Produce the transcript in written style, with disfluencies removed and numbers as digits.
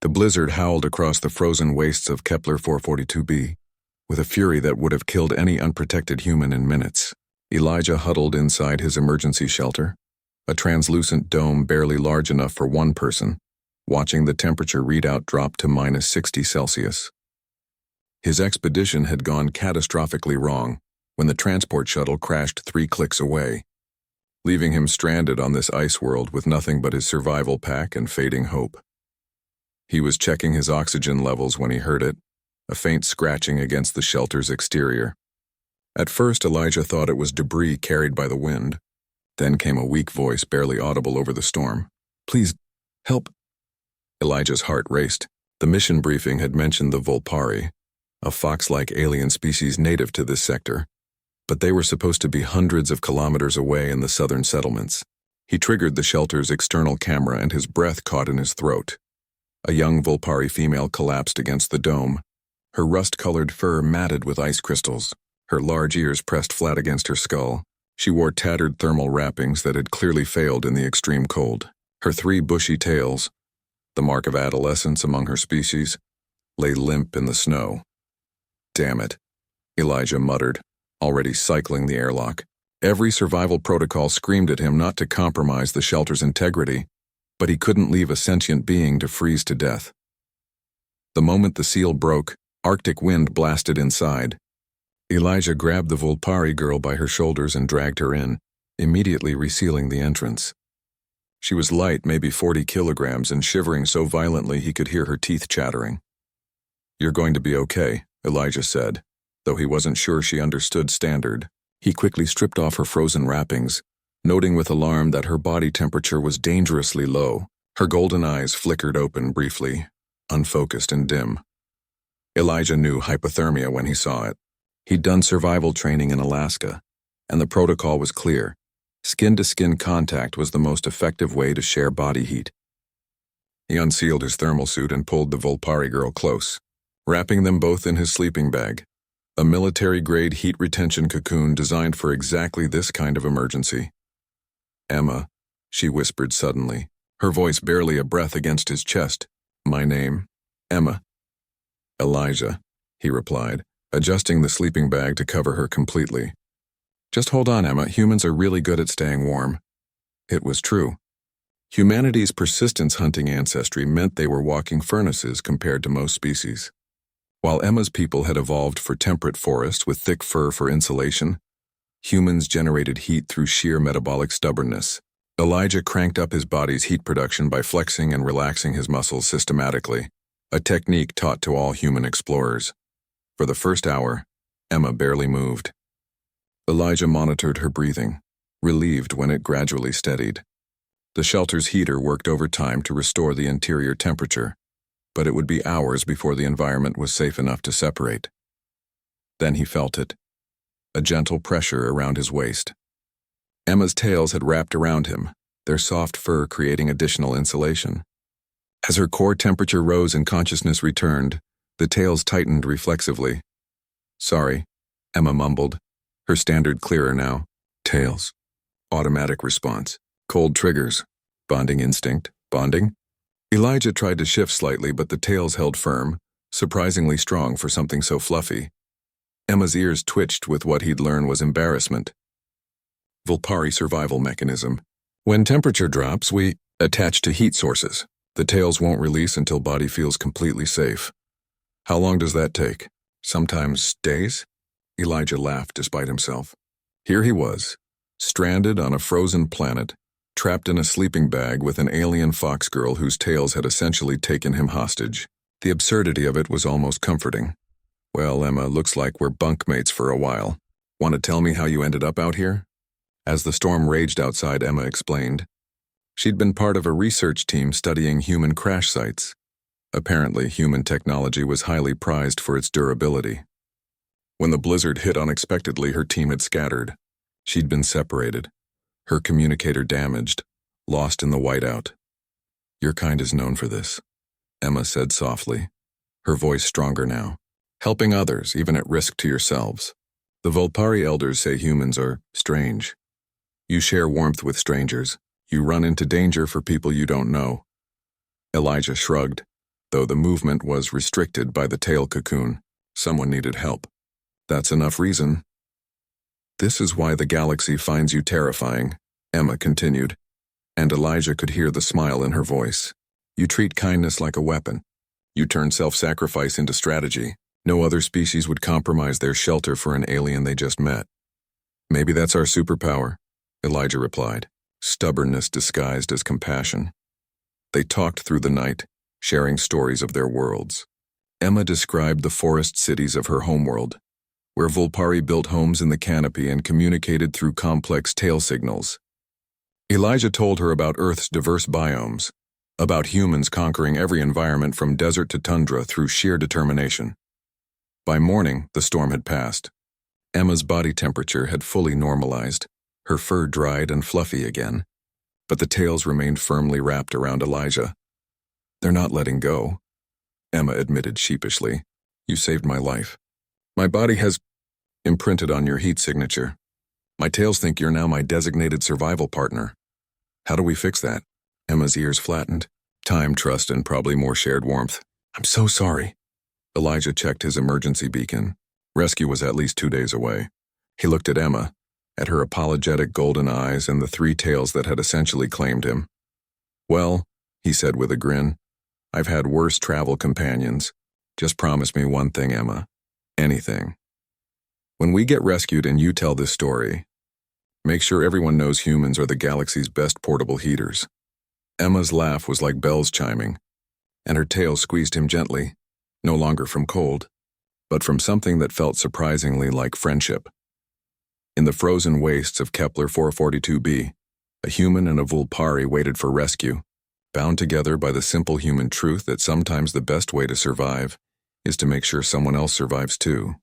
The blizzard howled across the frozen wastes of Kepler 442b, with a fury that would have killed any unprotected human in minutes. Elijah huddled inside his emergency shelter, a translucent dome barely large enough for one person, watching the temperature readout drop to -60°C. His expedition had gone catastrophically wrong when the transport shuttle crashed 3 clicks away, leaving him stranded on this ice world with nothing but his survival pack and fading hope. He was checking his oxygen levels when he heard it, a faint scratching against the shelter's exterior. At first, Elijah thought it was debris carried by the wind. Then came a weak voice barely audible over the storm. "Please, help." Elijah's heart raced. The mission briefing had mentioned the Volpari, a fox-like alien species native to this sector, but they were supposed to be hundreds of kilometers away in the southern settlements. He triggered the shelter's external camera and his breath caught in his throat. A young Volpari female collapsed against the dome, her rust-colored fur matted with ice crystals, her large ears pressed flat against her skull. She wore tattered thermal wrappings that had clearly failed in the extreme cold. Her 3 bushy tails, the mark of adolescence among her species, lay limp in the snow. "Damn it," Elijah muttered, already cycling the airlock. Every survival protocol screamed at him not to compromise the shelter's integrity, but he couldn't leave a sentient being to freeze to death. The moment the seal broke, Arctic wind blasted inside. Elijah grabbed the Volpari girl by her shoulders and dragged her in, immediately resealing the entrance. She was light, maybe 40 kilograms, and shivering so violently he could hear her teeth chattering. "You're going to be okay," Elijah said, though he wasn't sure she understood standard. He quickly stripped off her frozen wrappings, noting with alarm that her body temperature was dangerously low. Her golden eyes flickered open briefly, unfocused and dim. Elijah knew hypothermia when he saw it. He'd done survival training in Alaska, and the protocol was clear. Skin-to-skin contact was the most effective way to share body heat. He unsealed his thermal suit and pulled the Volpari girl close, wrapping them both in his sleeping bag, a military-grade heat retention cocoon designed for exactly this kind of emergency. "Emma," she whispered suddenly, her voice barely a breath against his chest. "My name, Emma." "Elijah," he replied, adjusting the sleeping bag to cover her completely. "Just hold on, Emma. Humans are really good at staying warm." It was true. Humanity's persistence hunting ancestry meant they were walking furnaces compared to most species. While Emma's people had evolved for temperate forests with thick fur for insulation, humans generated heat through sheer metabolic stubbornness. Elijah cranked up his body's heat production by flexing and relaxing his muscles systematically, a technique taught to all human explorers. For the first hour, Emma barely moved. Elijah monitored her breathing, relieved when it gradually steadied. The shelter's heater worked overtime to restore the interior temperature, but it would be hours before the environment was safe enough to separate. Then he felt it, a gentle pressure around his waist. Emma's tails had wrapped around him, their soft fur creating additional insulation. As her core temperature rose and consciousness returned, the tails tightened reflexively. "Sorry," Emma mumbled, her standard clearer now. "Tails." Automatic response. Cold triggers. Bonding instinct. Bonding? Elijah tried to shift slightly, but the tails held firm, surprisingly strong for something so fluffy. Emma's ears twitched with what he'd learned was embarrassment. Volpari survival mechanism. When temperature drops, we attach to heat sources. The tails won't release until body feels completely safe. How long does that take? Sometimes days? Elijah laughed despite himself. Here he was, stranded on a frozen planet, trapped in a sleeping bag with an alien fox girl whose tails had essentially taken him hostage. The absurdity of it was almost comforting. "Well, Emma, looks like we're bunkmates for a while. Want to tell me how you ended up out here?" As the storm raged outside, Emma explained. She'd been part of a research team studying human crash sites. Apparently, human technology was highly prized for its durability. When the blizzard hit unexpectedly, her team had scattered. She'd been separated, her communicator damaged, lost in the whiteout. "Your kind is known for this," Emma said softly, her voice stronger now. "Helping others, even at risk to yourselves. The Volpari elders say humans are strange. You share warmth with strangers. You run into danger for people you don't know." Elijah shrugged. though the movement was restricted by the tail cocoon. Someone needed help. That's enough reason. This is why the galaxy finds you terrifying, Emma continued, and Elijah could hear the smile in her voice. You treat kindness like a weapon. You turn self-sacrifice into strategy. No other species would compromise their shelter for an alien they just met. Maybe that's our superpower, Elijah replied, stubbornness disguised as compassion. They talked through the night, sharing stories of their worlds. Emma described the forest cities of her homeworld, where Volpari built homes in the canopy and communicated through complex tail signals. Elijah told her about Earth's diverse biomes, about humans conquering every environment from desert to tundra through sheer determination. By morning, the storm had passed. Emma's body temperature had fully normalized, her fur dried and fluffy again, but the tails remained firmly wrapped around Elijah. They're not letting go, Emma admitted sheepishly. You saved my life. My body has imprinted on your heat signature. My tails think you're now my designated survival partner. How do we fix that? Emma's ears flattened. Time, trust, and probably more shared warmth. I'm so sorry. Elijah checked his emergency beacon. Rescue was at least 2 days away. He looked at Emma, at her apologetic golden eyes and the 3 tails that had essentially claimed him. Well, he said with a grin, I've had worse travel companions. Just promise me one thing, Emma. Anything. When we get rescued and you tell this story, make sure everyone knows humans are the galaxy's best portable heaters. Emma's laugh was like bells chiming, and her tail squeezed him gently, no longer from cold, but from something that felt surprisingly like friendship. In the frozen wastes of Kepler 442b, a human and a Volpari waited for rescue, bound together by the simple human truth that sometimes the best way to survive is to make sure someone else survives too.